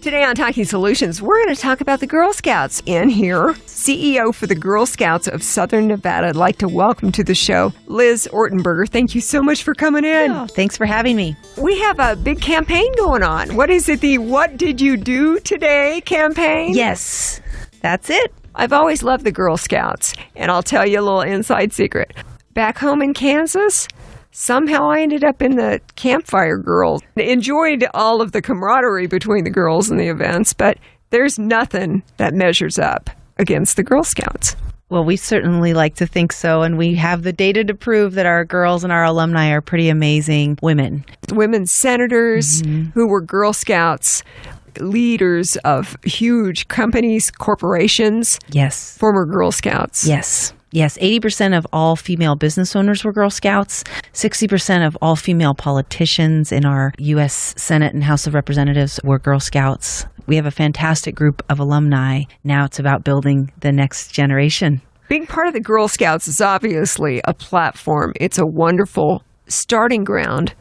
Today on Talking Solutions, we're going to talk about the Girl Scouts. In here, CEO for the Girl Scouts of Southern Nevada. I'd like to welcome to the show Liz Ortenburger. Thank you so much for coming in. Oh, thanks for having me. We have a big campaign going on. What is it, the What Did You Do Today campaign? Yes, that's it. I've always loved the Girl Scouts, and I'll tell you a little inside secret. Back home in Kansas, somehow I ended up in the Campfire Girls. Enjoyed all of the camaraderie between the girls and the events, but there's nothing that measures up against the Girl Scouts. Well, we certainly like to think so, and we have the data to prove that our girls and our alumni are pretty amazing women. Women senators who were Girl Scouts, leaders of huge companies, corporations. Yes. Former Girl Scouts. Yes. Yes, 80% of all female business owners were Girl Scouts. 60% of all female politicians in our U.S. Senate and House of Representatives were Girl Scouts. We have a fantastic group of alumni. Now it's about building the next generation. Being part of the Girl Scouts is obviously a platform. It's a wonderful starting ground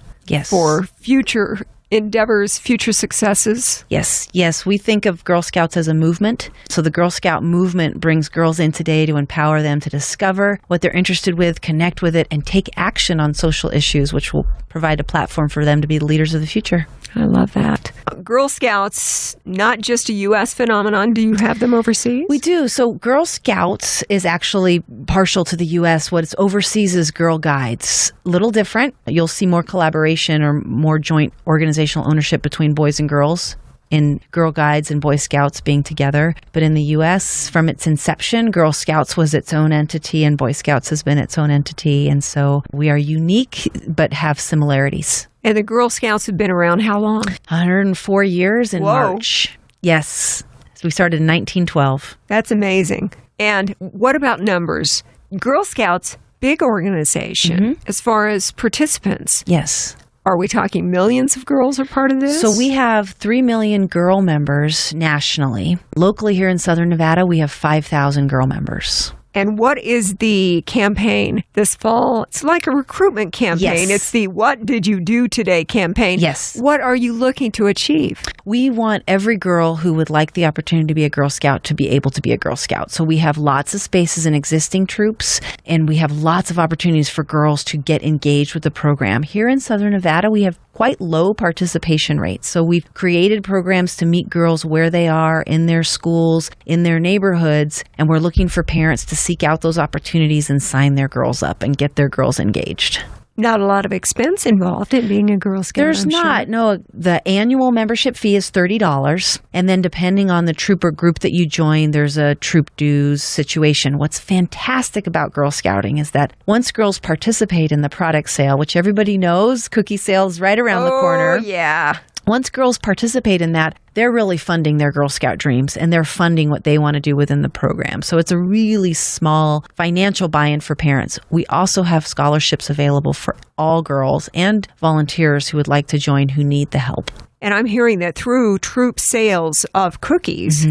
for future endeavors, future successes. Yes. We think of Girl Scouts as a movement. So the Girl Scout movement brings girls in today to empower them to discover what they're interested with, connect with it, and take action on social issues, which will provide a platform for them to be the leaders of the future. I love that. Girl Scouts, not just a U.S. phenomenon. Do you have them overseas? We do. So Girl Scouts is actually partial to the U.S. What it's overseas is Girl Guides. Little different. You'll see more collaboration or more joint organizational ownership between boys and girls in Girl Guides and Boy Scouts being together. But in the U.S., from its inception, Girl Scouts was its own entity and Boy Scouts has been its own entity. And so we are unique but have similarities. And the Girl Scouts have been around how long? 104 years in March. Yes. We started in 1912. That's amazing. And what about numbers? Girl Scouts, big organization as far as participants. Yes. Are we talking millions of girls are part of this? So we have 3 million girl members nationally. Locally here in Southern Nevada, we have 5,000 girl members. And what is the campaign this fall? It's like a recruitment campaign. Yes. It's the What Did You Do Today campaign. Yes. What are you looking to achieve? We want every girl who would like the opportunity to be a Girl Scout to be able to be a Girl Scout. So we have lots of spaces in existing troops, and we have lots of opportunities for girls to get engaged with the program. Here in Southern Nevada, we have quite low participation rates. So we've created programs to meet girls where they are in their schools, in their neighborhoods, and we're looking for parents to seek out those opportunities and sign their girls up and get their girls engaged. Not a lot of expense involved in being a Girl Scout. There's not. Sure. No, the annual membership fee is $30. And then depending on the troop or group that you join, there's a troop dues situation. What's fantastic about Girl Scouting is that once girls participate in the product sale, which everybody knows, cookie sales right around the corner. Oh, yeah. Once girls participate in that, they're really funding their Girl Scout dreams and they're funding what they want to do within the program. So it's a really small financial buy-in for parents. We also have scholarships available for all girls and volunteers who would like to join who need the help. And I'm hearing that through troop sales of cookies,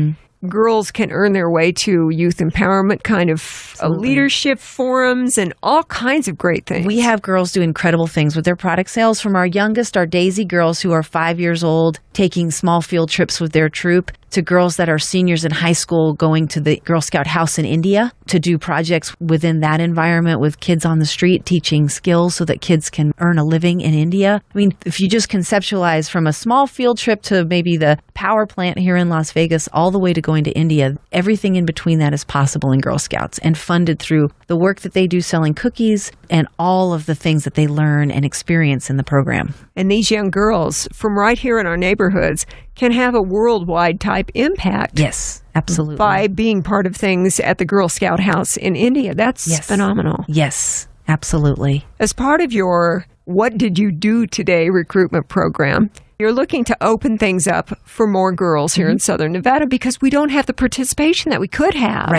girls can earn their way to youth empowerment kind of leadership forums and all kinds of great things. We have girls do incredible things with their product sales, from our youngest, our Daisy girls who are 5 years old, taking small field trips with their troop, to girls that are seniors in high school going to the Girl Scout house in India to do projects within that environment with kids on the street, teaching skills so that kids can earn a living in India. I mean, if you just conceptualize from a small field trip to maybe the power plant here in Las Vegas all the way to going to India, everything in between that is possible in Girl Scouts and funded through the work that they do selling cookies and all of the things that they learn and experience in the program. And these young girls from right here in our neighborhoods can have a worldwide type impact. Yes, absolutely. By being part of things at the Girl Scout house in India. That's phenomenal. Yes, absolutely. As part of your What Did You Do Today recruitment program, you're looking to open things up for more girls here in Southern Nevada because we don't have the participation that we could have.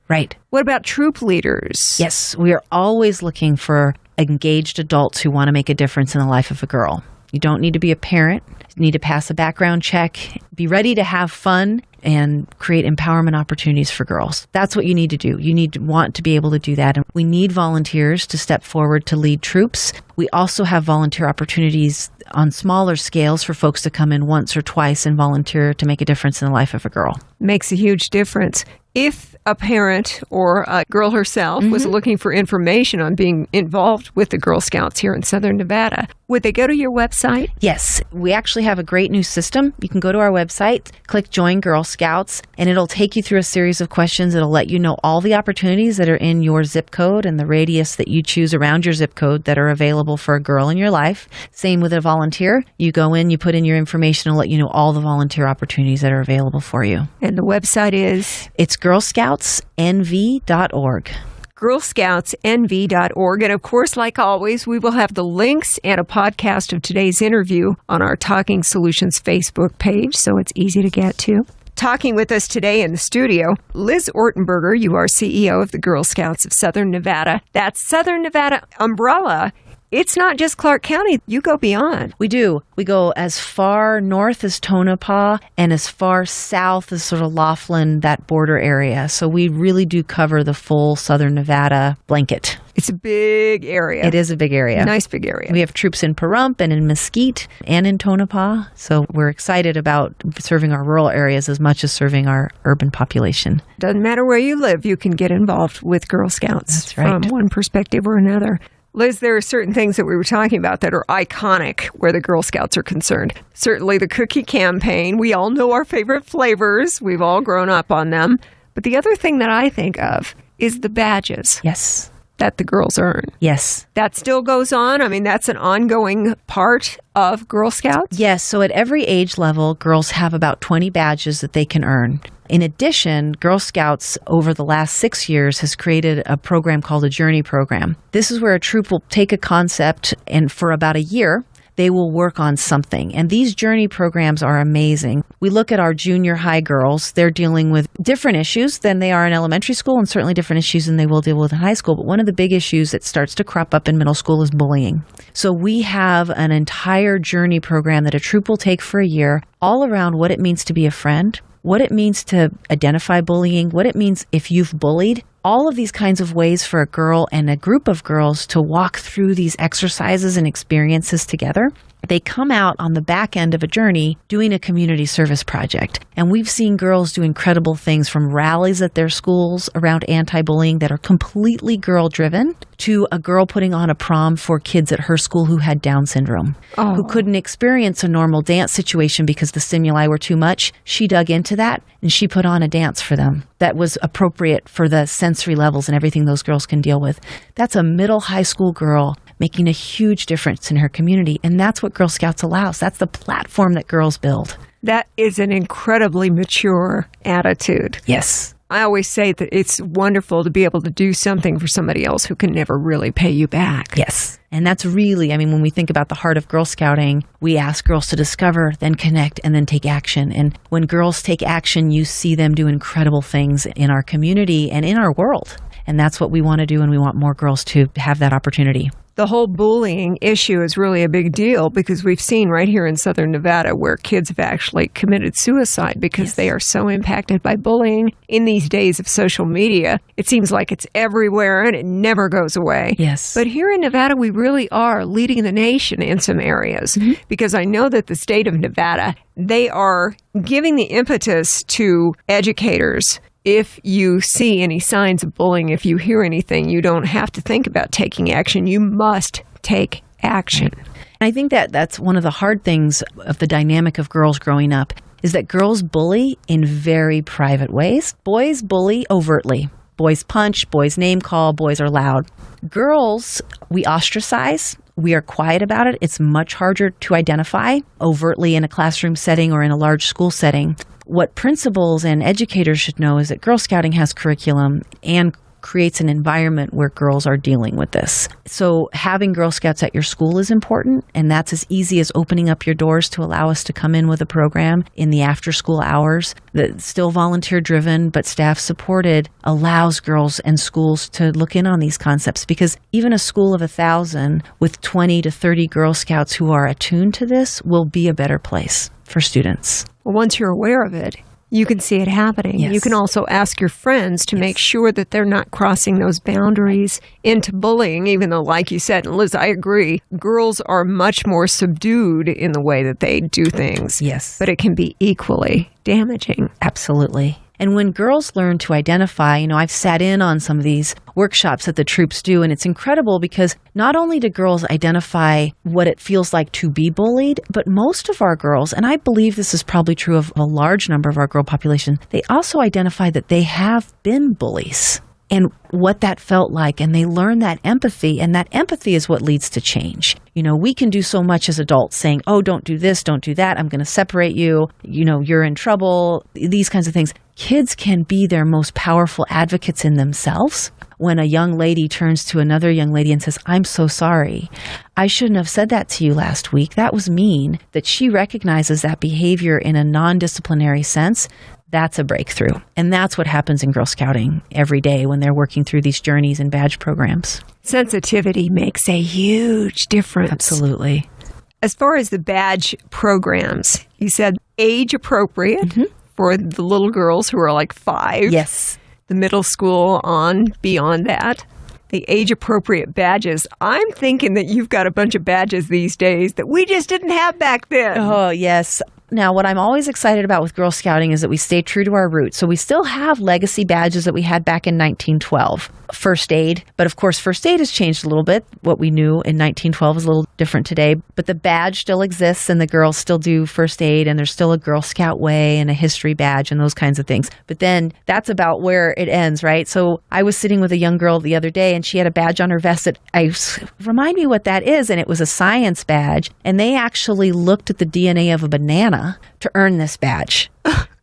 Right. What about troop leaders? Yes, we are always looking for engaged adults who want to make a difference in the life of a girl. You don't need to be a parent. You need to pass a background check. Be ready to have fun and create empowerment opportunities for girls. That's what you need to do. You need to want to be able to do that. And we need volunteers to step forward to lead troops. We also have volunteer opportunities on smaller scales for folks to come in once or twice and volunteer to make a difference in the life of a girl. Makes a huge difference. If a parent or a girl herself was looking for information on being involved with the Girl Scouts here in Southern Nevada, would they go to your website? Yes, we actually have a great new system. You can go to our website, click Join Girl Scouts, and it'll take you through a series of questions. It'll let you know all the opportunities that are in your zip code and the radius that you choose around your zip code that are available for a girl in your life. Same with a volunteer. You go in, you put in your information, it'll let you know all the volunteer opportunities that are available for you. And the website is? It's girlscoutsnv.org. girlscoutsnv.org. And of course, like always, we will have the links and a podcast of today's interview on our Talking Solutions Facebook page, so it's easy to get to. Talking with us today in the studio, Liz Ortenburger. You are CEO of the Girl Scouts of Southern Nevada. That Southern Nevada umbrella, it's not just Clark County. You go beyond. We do. We go as far north as Tonopah and as far south as sort of Laughlin, that border area. So we really do cover the full Southern Nevada blanket. It's a big area. It is a big area. Nice big area. We have troops in Pahrump and in Mesquite and in Tonopah. So we're excited about serving our rural areas as much as serving our urban population. Doesn't matter where you live, you can get involved with Girl Scouts. That's right. From one perspective or another. Liz, there are certain things that we were talking about that are iconic where the Girl Scouts are concerned. Certainly the cookie campaign. We all know our favorite flavors. We've all grown up on them. But the other thing that I think of is the badges. Yes. That the girls earn. Yes. That still goes on? I mean, that's an ongoing part of Girl Scouts? Yes. So at every age level, girls have about 20 badges that they can earn. In addition, Girl Scouts over the last 6 years has created a program called a Journey Program. This is where a troop will take a concept and for about a year, they will work on something. And these journey programs are amazing. We look at our junior high girls. They're dealing with different issues than they are in elementary school and certainly different issues than they will deal with in high school. But one of the big issues that starts to crop up in middle school is bullying. So we have an entire journey program that a troop will take for a year all around what it means to be a friend, what it means to identify bullying, what it means if you've bullied, all of these kinds of ways for a girl and a group of girls to walk through these exercises and experiences together. They come out on the back end of a journey doing a community service project. And we've seen girls do incredible things from rallies at their schools around anti-bullying that are completely girl-driven to a girl putting on a prom for kids at her school who had Down syndrome, who couldn't experience a normal dance situation because the stimuli were too much. She dug into that and she put on a dance for them that was appropriate for the sensory levels and everything those girls can deal with. That's a middle high school girl making a huge difference in her community. And that's what Girl Scouts allows. That's the platform that girls build. That is an incredibly mature attitude. Yes. I always say that it's wonderful to be able to do something for somebody else who can never really pay you back. Yes. And that's really, I mean, when we think about the heart of Girl Scouting, we ask girls to discover, then connect, and then take action. And when girls take action, you see them do incredible things in our community and in our world. And that's what we want to do, and we want more girls to have that opportunity. The whole bullying issue is really a big deal because we've seen right here in Southern Nevada where kids have actually committed suicide because they are so impacted by bullying. In these days of social media, it seems like it's everywhere and it never goes away. Yes. But here in Nevada, we really are leading the nation in some areas because I know that the state of Nevada, they are giving the impetus to educators. If you see any signs of bullying, if you hear anything, you don't have to think about taking action. You must take action. I think that that's one of the hard things of the dynamic of girls growing up is that girls bully in very private ways. Boys bully overtly. Boys punch, boys name call, boys are loud. Girls, we ostracize. We are quiet about it. It's much harder to identify overtly in a classroom setting or in a large school setting. What principals and educators should know is that Girl Scouting has curriculum and creates an environment where girls are dealing with this. So having Girl Scouts at your school is important, and that's as easy as opening up your doors to allow us to come in with a program in the after-school hours that's still volunteer-driven but staff-supported, allows girls and schools to look in on these concepts. Because even a school of 1,000 with 20 to 30 Girl Scouts who are attuned to this will be a better place for students. Well, once you're aware of it, You can see it happening. Yes. You can also ask your friends to make sure that they're not crossing those boundaries into bullying, even though, like you said, and Liz, I agree, girls are much more subdued in the way that they do things. Yes. But it can be equally damaging. Absolutely. And when girls learn to identify, I've sat in on some of these workshops that the troops do, and it's incredible because not only do girls identify what it feels like to be bullied, but most of our girls, and I believe this is probably true of a large number of our girl population, they also identify that they have been bullies and what that felt like, and they learn that empathy, and that empathy is what leads to change. We can do so much as adults saying, oh, don't do this, don't do that, I'm going to separate you, you're in trouble, these kinds of things. Kids can be their most powerful advocates in themselves. When a young lady turns to another young lady and says, I'm so sorry, I shouldn't have said that to you last week, that was mean, that she recognizes that behavior in a non-disciplinary sense, that's a breakthrough. And that's what happens in Girl Scouting every day when they're working through these journeys and badge programs. Sensitivity makes a huge difference. Absolutely. As far as the badge programs, you said age appropriate for the little girls who are like 5. Yes. The middle school on beyond that. The age-appropriate badges. I'm thinking that you've got a bunch of badges these days that we just didn't have back then. Oh, yes. Now, what I'm always excited about with Girl Scouting is that we stay true to our roots. So we still have legacy badges that we had back in 1912. First aid. But of course, first aid has changed a little bit. What we knew in 1912 is a little different today. But the badge still exists and the girls still do first aid, and there's still a Girl Scout way and a history badge and those kinds of things. But then that's about where it ends, right? So I was sitting with a young girl the other day and she had a badge on her vest that remind me what that is. And it was a science badge. And they actually looked at the DNA of a banana to earn this badge,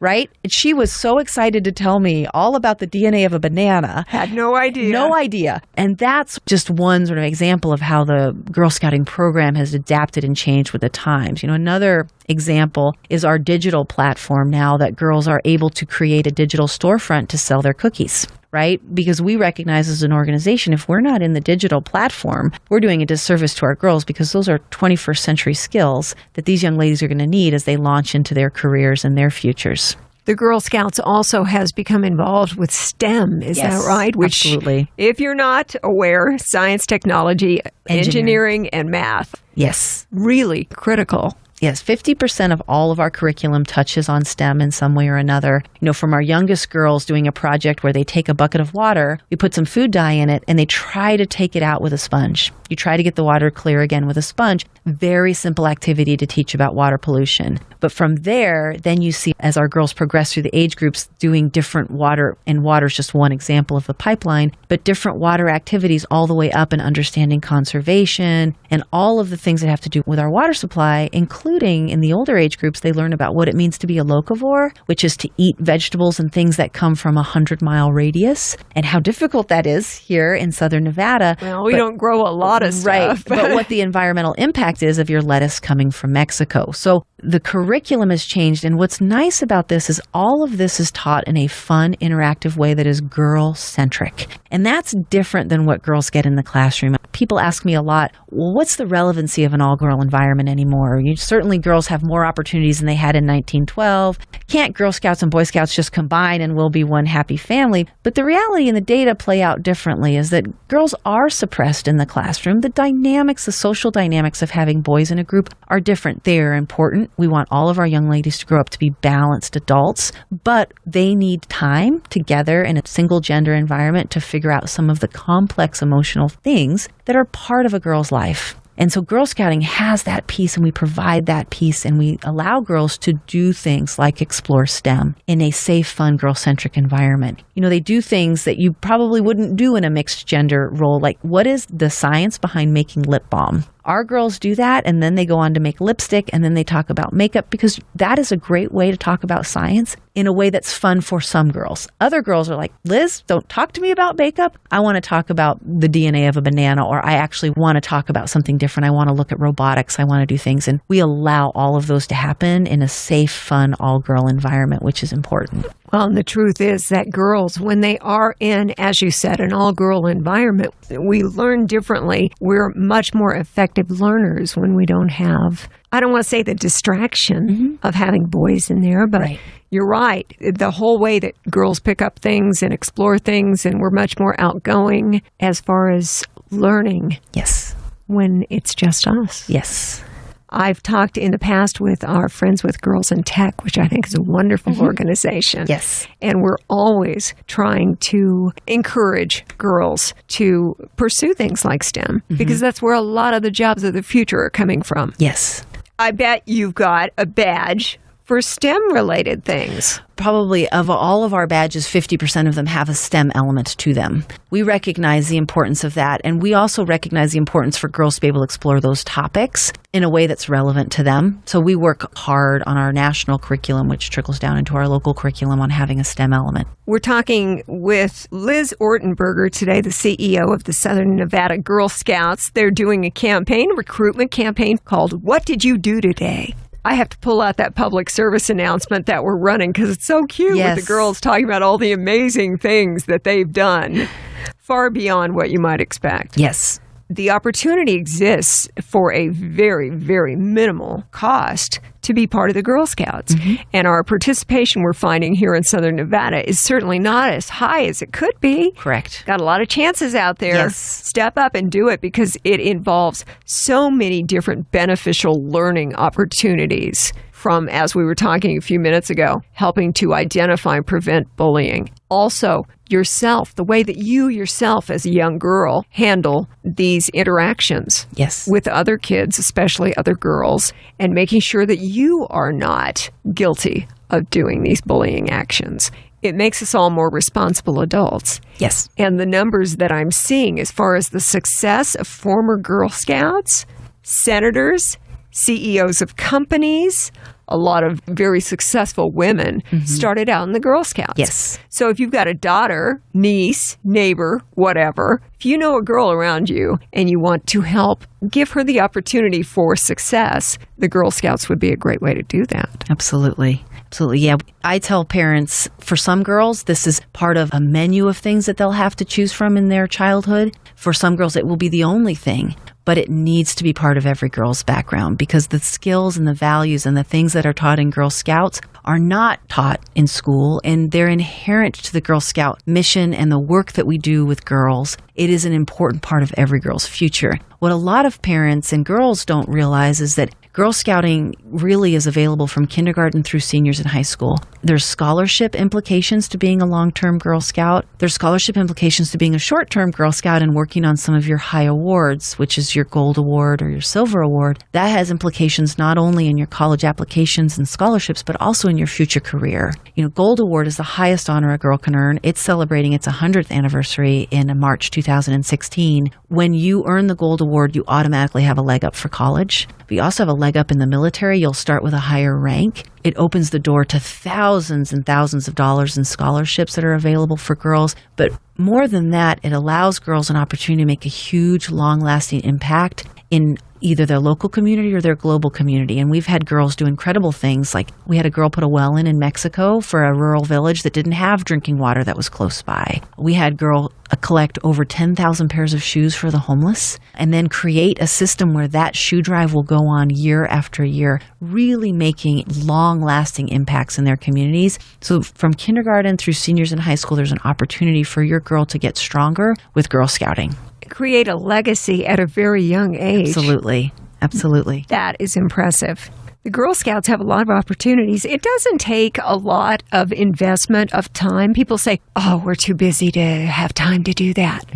right? And she was so excited to tell me all about the DNA of a banana. Had no idea. No idea. And that's just one sort of example of how the Girl Scouting program has adapted and changed with the times. Another example is our digital platform now that girls are able to create a digital storefront to sell their cookies. Right? Because we recognize as an organization, if we're not in the digital platform, we're doing a disservice to our girls because those are 21st century skills that these young ladies are going to need as they launch into their careers and their futures. The Girl Scouts also has become involved with STEM, is that right? Which, absolutely. If you're not aware, science, technology, engineering, and math. Yes. Really critical. Yes, 50% of all of our curriculum touches on STEM in some way or another. From our youngest girls doing a project where they take a bucket of water, we put some food dye in it, and they try to take it out with a sponge. You try to get the water clear again with a sponge. Very simple activity to teach about water pollution. But from there, then you see as our girls progress through the age groups doing different water, and water is just one example of the pipeline, but different water activities all the way up and understanding conservation and all of the things that have to do with our water supply, including in the older age groups, they learn about what it means to be a locavore, which is to eat vegetables and things that come from 100-mile radius, and how difficult that is here in southern Nevada. Well, we don't grow a lot of stuff. Right, but what the environmental impact is of your lettuce coming from Mexico. So the curriculum has changed, and what's nice about this is all of this is taught in a fun, interactive way that is girl-centric. And that's different than what girls get in the classroom. People ask me a lot, well, what's the relevancy of an all-girl environment anymore? Certainly girls have more opportunities than they had in 1912. Can't Girl Scouts and Boy Scouts just combine and we'll be one happy family? But the reality and the data play out differently is that girls are suppressed in the classroom. The dynamics, the social dynamics of having boys in a group are different. They are important. We want all of our young ladies to grow up to be balanced adults, but they need time together in a single gender environment to figure out some of the complex emotional things that are part of a girl's life. And so Girl Scouting has that piece, and we provide that piece, and we allow girls to do things like explore STEM in a safe, fun, girl-centric environment. They do things that you probably wouldn't do in a mixed gender role, like what is the science behind making lip balm? Our girls do that, and then they go on to make lipstick, and then they talk about makeup, because that is a great way to talk about science in a way that's fun for some girls. Other girls are like, Liz, don't talk to me about makeup. I want to talk about the DNA of a banana, or I actually want to talk about something different. I want to look at robotics. I want to do things. And we allow all of those to happen in a safe, fun, all-girl environment, which is important. Well, and the truth is that girls, when they are in, as you said, an all-girl environment, we learn differently. We're much more effective learners when we don't have, I don't want to say the distraction of having boys in there, but you're right. The whole way that girls pick up things and explore things, and we're much more outgoing as far as learning. Yes. When it's just us. Yes. I've talked in the past with our Friends with Girls in Tech, which I think is a wonderful organization. Yes. And we're always trying to encourage girls to pursue things like STEM because that's where a lot of the jobs of the future are coming from. Yes. I bet you've got a badge for STEM-related things. Probably of all of our badges, 50% of them have a STEM element to them. We recognize the importance of that, and we also recognize the importance for girls to be able to explore those topics in a way that's relevant to them. So we work hard on our national curriculum, which trickles down into our local curriculum on having a STEM element. We're talking with Liz Ortenburger today, the CEO of the Southern Nevada Girl Scouts. They're doing a campaign, a recruitment campaign called What Did You Do Today? I have to pull out that public service announcement that we're running because it's so cute with the girls talking about all the amazing things that they've done, far beyond what you might expect. Yes. The opportunity exists for a very, very minimal cost to be part of the Girl Scouts. And our participation we're finding here in Southern Nevada is certainly not as high as it could be. Correct. Got a lot of chances out there. Yes. Step up and do it because it involves so many different beneficial learning opportunities from, as we were talking a few minutes ago, helping to identify and prevent bullying. Also, yourself, the way that you yourself as a young girl handle these interactions with other kids, especially other girls, and making sure that you are not guilty of doing these bullying actions. It makes us all more responsible adults. Yes. And the numbers that I'm seeing as far as the success of former Girl Scouts, senators, CEOs of companies, a lot of very successful women started out in the Girl Scouts. Yes. So if you've got a daughter, niece, neighbor, whatever, if you know a girl around you and you want to help give her the opportunity for success, the Girl Scouts would be a great way to do that. Absolutely. Absolutely. Yeah. I tell parents, for some girls, this is part of a menu of things that they'll have to choose from in their childhood. For some girls, it will be the only thing. But it needs to be part of every girl's background because the skills and the values and the things that are taught in Girl Scouts are not taught in school, and they're inherent to the Girl Scout mission and the work that we do with girls. It is an important part of every girl's future. What a lot of parents and girls don't realize is that Girl Scouting really is available from kindergarten through seniors in high school. There's scholarship implications to being a long-term Girl Scout. There's scholarship implications to being a short-term Girl Scout and working on some of your high awards, which is your Gold Award or your Silver Award. That has implications not only in your college applications and scholarships, but also in your future career. You know, Gold Award is the highest honor a girl can earn. It's celebrating its 100th anniversary in March 2016. When you earn the Gold Award, you automatically have a leg up for college. But you also have a leg up in the military. You'll start with a higher rank. It opens the door to thousands and thousands of dollars in scholarships that are available for girls. But more than that, it allows girls an opportunity to make a huge, long-lasting impact in either their local community or their global community. And we've had girls do incredible things, like we had a girl put a well in Mexico for a rural village that didn't have drinking water that was close by. We had girl collect over 10,000 pairs of shoes for the homeless and then create a system where that shoe drive will go on year after year, really making long-lasting impacts in their communities. So from kindergarten through seniors in high school, there's an opportunity for your girl to get stronger with Girl Scouting. Create a legacy at a very young age. Absolutely. Absolutely. That is impressive. The Girl Scouts have a lot of opportunities. It doesn't take a lot of investment of time. People say, oh, we're too busy to have time to do that.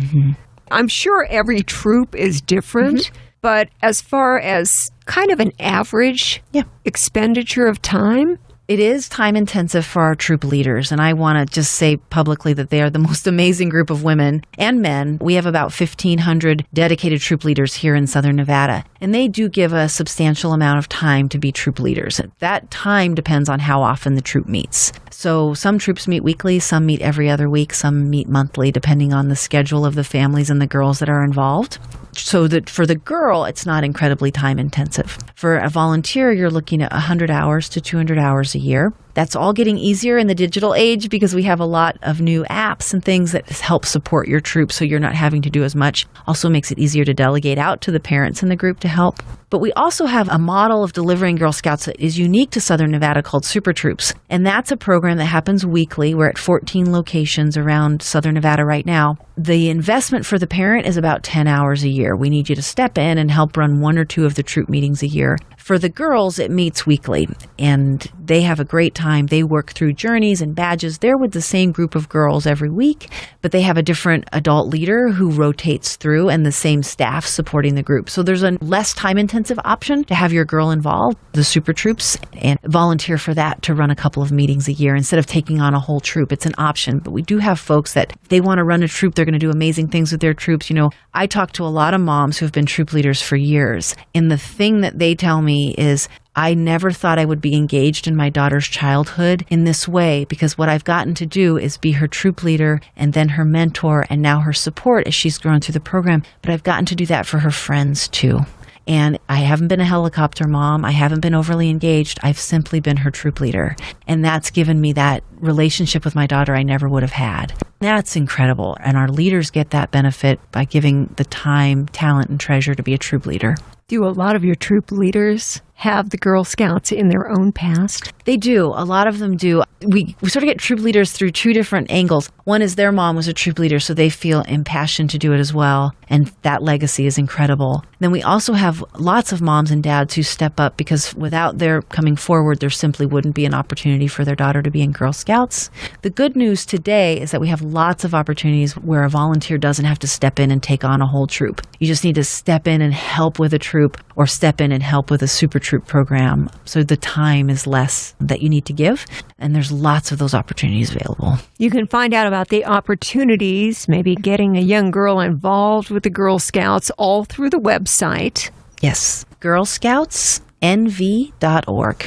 I'm sure every troop is different, but as far as kind of an average expenditure of time, it is time intensive for our troop leaders, and I want to just say publicly that they are the most amazing group of women and men. We have about 1,500 dedicated troop leaders here in Southern Nevada, and they do give a substantial amount of time to be troop leaders. That time depends on how often the troop meets. So some troops meet weekly, some meet every other week, some meet monthly, depending on the schedule of the families and the girls that are involved. So that for the girl, it's not incredibly time intensive. For a volunteer, you're looking at 100 hours to 200 hours a year. That's all getting easier in the digital age because we have a lot of new apps and things that help support your troop so you're not having to do as much. Also makes it easier to delegate out to the parents in the group to help. But we also have a model of delivering Girl Scouts that is unique to Southern Nevada called Super Troops. And that's a program that happens weekly. We're at 14 locations around Southern Nevada right now. The investment for the parent is about 10 hours a year. We need you to step in and help run 1 or 2 of the troop meetings a year. For the girls, it meets weekly, and they have a great time. They work through journeys and badges. They're with the same group of girls every week, but they have a different adult leader who rotates through and the same staff supporting the group. So there's a less time-intensive option to have your girl involved, the Super Troops, and volunteer for that to run a couple of meetings a year instead of taking on a whole troop. It's an option, but we do have folks that if they want to run a troop, they're going to do amazing things with their troops. You know, I talk to a lot of moms who have been troop leaders for years, and the thing that they tell me is, I never thought I would be engaged in my daughter's childhood in this way, because what I've gotten to do is be her troop leader and then her mentor and now her support as she's grown through the program. But I've gotten to do that for her friends too. And I haven't been a helicopter mom. I haven't been overly engaged. I've simply been her troop leader. And that's given me that relationship with my daughter I never would have had. That's incredible. And our leaders get that benefit by giving the time, talent, and treasure to be a troop leader. Do a lot of your troop leaders have the Girl Scouts in their own past? They do. A lot of them do. We sort of get troop leaders through 2 different angles. One is their mom was a troop leader, so they feel impassioned to do it as well. And that legacy is incredible. Then we also have lots of moms and dads who step up because without their coming forward, there simply wouldn't be an opportunity for their daughter to be in Girl Scouts. The good news today is that we have lots of opportunities where a volunteer doesn't have to step in and take on a whole troop. You just need to step in and help with a troop or step in and help with a super troop program. So the time is less that you need to give, and there's lots of those opportunities available. You can find out about the opportunities, maybe getting a young girl involved with the Girl Scouts, all through the website. Yes, girlscoutsnv.org.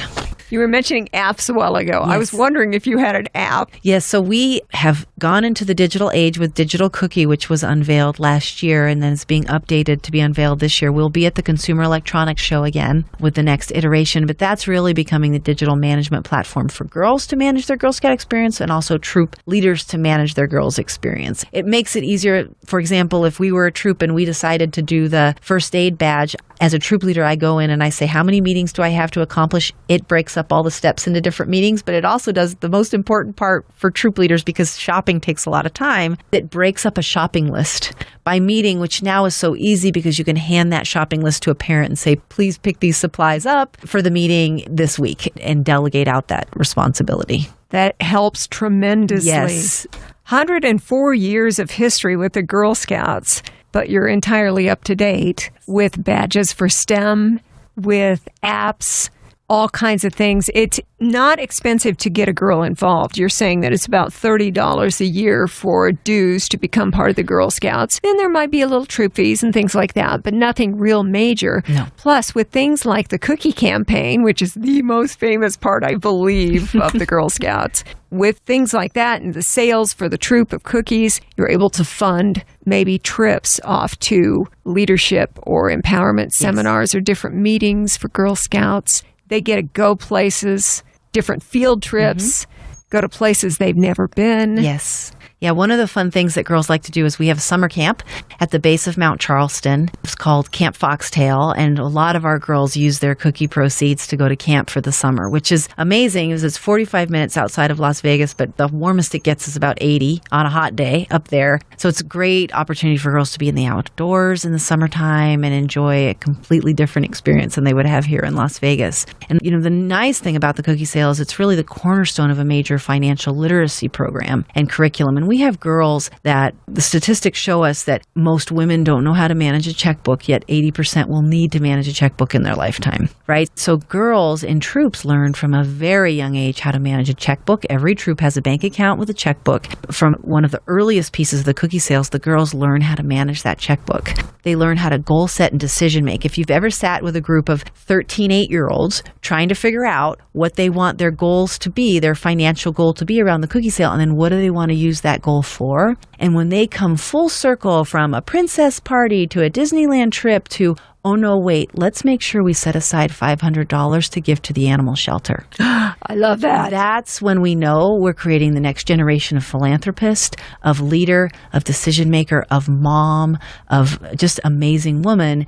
You were mentioning apps a while ago. Yes. I was wondering if you had an app. Yes, so we have gone into the digital age with Digital Cookie, which was unveiled last year and then is being updated to be unveiled this year. We'll be at the Consumer Electronics Show again with the next iteration, but that's really becoming the digital management platform for girls to manage their Girl Scout experience and also troop leaders to manage their girls' experience. It makes it easier. For example, if we were a troop and we decided to do the first aid badge, as a troop leader, I go in and I say, how many meetings do I have to accomplish? It breaks up all the steps into different meetings, but it also does the most important part for troop leaders because shopping takes a lot of time. It breaks up a shopping list by meeting, which now is so easy because you can hand that shopping list to a parent and say, please pick these supplies up for the meeting this week and delegate out that responsibility. That helps tremendously. Yes. 104 years of history with the Girl Scouts, but you're entirely up to date with badges for STEM, with apps, all kinds of things. It's not expensive to get a girl involved. You're saying that it's about $30 a year for dues to become part of the Girl Scouts. Then there might be a little troop fees and things like that, but nothing real major. No. Plus, with things like the cookie campaign, which is the most famous part, I believe, of the Girl Scouts, with things like that and the sales for the troop of cookies, you're able to fund maybe trips off to leadership or empowerment seminars or different meetings for Girl Scouts. They get to go places, different field trips, go to places they've never been. Yes. Yeah, one of the fun things that girls like to do is we have a summer camp at the base of Mount Charleston. It's called Camp Foxtail, and a lot of our girls use their cookie proceeds to go to camp for the summer, which is amazing because it's 45 minutes outside of Las Vegas, but the warmest it gets is about 80 on a hot day up there. So it's a great opportunity for girls to be in the outdoors in the summertime and enjoy a completely different experience than they would have here in Las Vegas. And, you know, the nice thing about the cookie sale is it's really the cornerstone of a major financial literacy program and curriculum. And we have girls that the statistics show us that most women don't know how to manage a checkbook, yet 80% will need to manage a checkbook in their lifetime, right? So girls in troops learn from a very young age how to manage a checkbook. Every troop has a bank account with a checkbook. From one of the earliest pieces of the cookie sales, the girls learn how to manage that checkbook. They learn how to goal set and decision make. If you've ever sat with a group of 13 8-year-olds trying to figure out what they want their goals to be, their financial goal to be around the cookie sale, and then what do they want to use that goal for. And when they come full circle from a princess party to a Disneyland trip to, oh no, wait, let's make sure we set aside $500 to give to the animal shelter. I love that. That's when we know we're creating the next generation of philanthropist, of leader, of decision maker, of mom, of just amazing woman.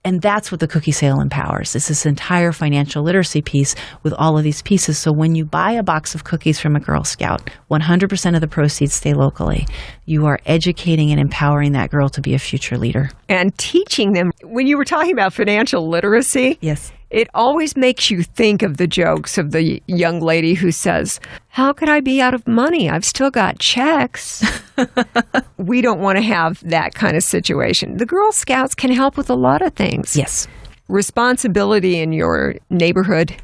And that's what the cookie sale empowers. It's this entire financial literacy piece with all of these pieces. So when you buy a box of cookies from a Girl Scout, 100% of the proceeds stay locally. You are educating and empowering that girl to be a future leader. And teaching them. When you were talking about financial literacy, yes, it always makes you think of the jokes of the young lady who says, how could I be out of money? I've still got checks. We don't want to have that kind of situation. The Girl Scouts can help with a lot of things. Yes. Responsibility in your neighborhood,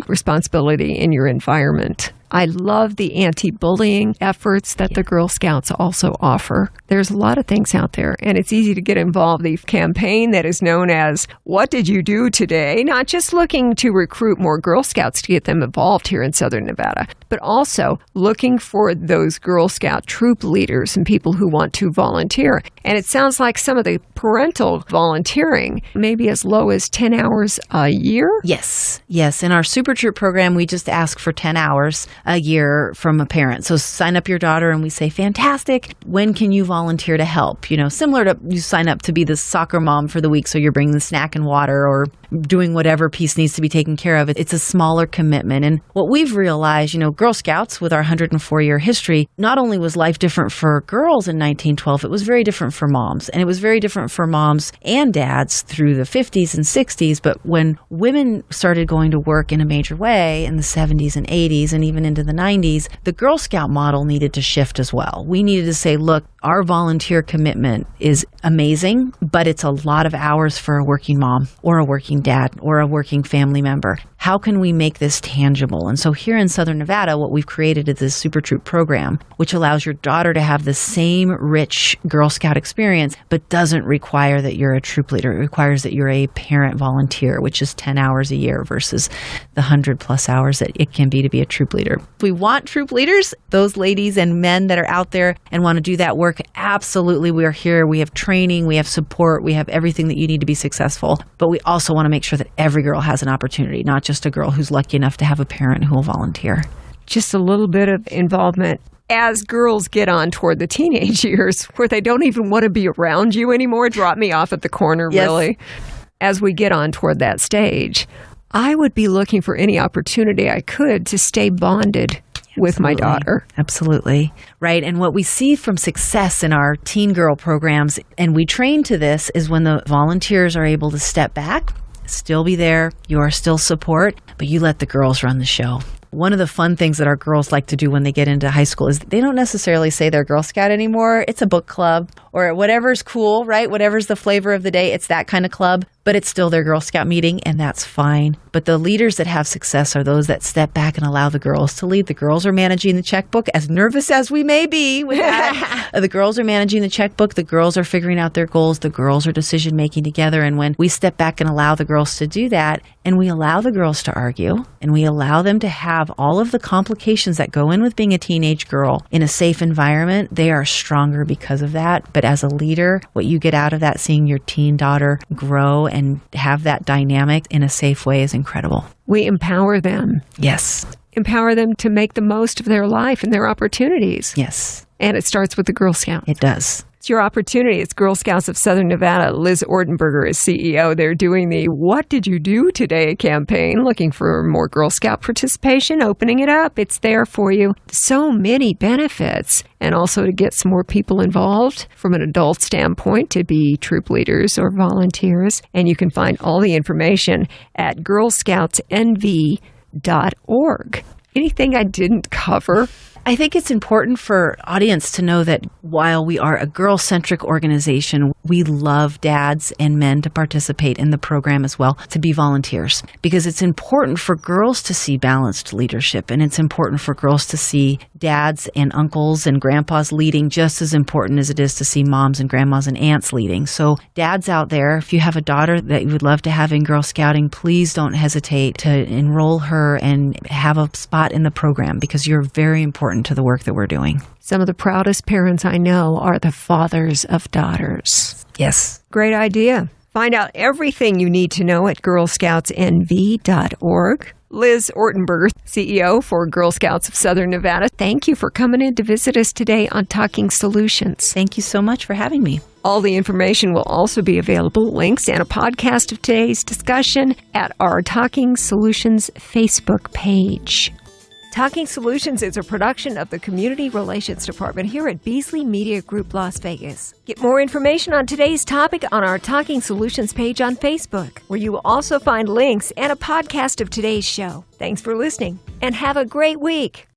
responsibility in your environment. I love the anti-bullying efforts that the Girl Scouts also offer. There's a lot of things out there, and it's easy to get involved. The campaign that is known as What Did You Do Today? Not just looking to recruit more Girl Scouts to get them involved here in Southern Nevada, but also looking for those Girl Scout troop leaders and people who want to volunteer. And it sounds like some of the parental volunteering, maybe as low as 10 hours a year? Yes. In our Super Troop program, we just ask for 10 hours a year from a parent. So sign up your daughter and we say, fantastic. When can you volunteer to help? You know, similar to you sign up to be the soccer mom for the week. So you're bringing the snack and water or doing whatever piece needs to be taken care of. It's a smaller commitment. And what we've realized, you know, Girl Scouts with our 104-year history, not only was life different for girls in 1912, it was very different for moms. And it was very different for moms and dads through the 50s and 60s. But when women started going to work in a major way in the 70s and 80s and even into the 90s, the Girl Scout model needed to shift as well. We needed to say, look, our volunteer commitment is amazing, but it's a lot of hours for a working mom or a working dad or a working family member. How can we make this tangible? And so here in Southern Nevada, what we've created is this Super Troop program, which allows your daughter to have the same rich Girl Scout experience, but doesn't require that you're a troop leader. It requires that you're a parent volunteer, which is 10 hours a year versus the 100+ hours that it can be to be a troop leader. If we want troop leaders, those ladies and men that are out there and want to do that work, absolutely, we are here. We have training, we have support, we have everything that you need to be successful. But we also want to make sure that every girl has an opportunity, not just a girl who's lucky enough to have a parent who will volunteer. Just a little bit of involvement. As girls get on toward the teenage years where they don't even want to be around you anymore, drop me off at the corner, yes. Really. As we get on toward that stage, I would be looking for any opportunity I could to stay bonded with my daughter. Absolutely. Right. And what we see from success in our teen girl programs, and we train to this, is when the volunteers are able to step back, still be there, you are still support, but you let the girls run the show. One of the fun things that our girls like to do when they get into high school is they don't necessarily say they're Girl Scout anymore. It's a book club or whatever's cool, right? Whatever's the flavor of the day. It's that kind of club, but it's still their Girl Scout meeting, and that's fine. But the leaders that have success are those that step back and allow the girls to lead. The girls are managing the checkbook, as nervous as we may be with that. The girls are managing the checkbook. The girls are figuring out their goals. The girls are decision making together. And when we step back and allow the girls to do that, and we allow the girls to argue, and we allow them to have all of the complications that go in with being a teenage girl in a safe environment, they are stronger because of that. But as a leader, what you get out of that, seeing your teen daughter grow and have that dynamic in a safe way, is incredible. We empower them. Yes. Empower them to make the most of their life and their opportunities. Yes. And it starts with the Girl Scouts. It does. It's your opportunity. It's Girl Scouts of Southern Nevada. Liz Ortenburger is CEO. They're doing the What Did You Do Today campaign, looking for more Girl Scout participation, opening it up. It's there for you. So many benefits. And also to get some more people involved from an adult standpoint to be troop leaders or volunteers. And you can find all the information at girlscoutsnv.org. Anything I didn't cover? I think it's important for audience to know that while we are a girl-centric organization, we love dads and men to participate in the program as well, to be volunteers. Because it's important for girls to see balanced leadership, and it's important for girls to see dads and uncles and grandpas leading just as important as it is to see moms and grandmas and aunts leading. So dads out there, if you have a daughter that you would love to have in Girl Scouting, please don't hesitate to enroll her and have a spot in the program, because you're very important to the work that we're doing. Some of the proudest parents I know are the fathers of daughters. Yes. Great idea. Find out everything you need to know at girlscoutsnv.org. Liz Ortenburger, CEO for Girl Scouts of Southern Nevada, thank you for coming in to visit us today on Talking Solutions. Thank you so much for having me. All the information will also be available, links and a podcast of today's discussion at our Talking Solutions Facebook page. Talking Solutions is a production of the Community Relations Department here at Beasley Media Group, Las Vegas. Get more information on today's topic on our Talking Solutions page on Facebook, where you will also find links and a podcast of today's show. Thanks for listening, and have a great week.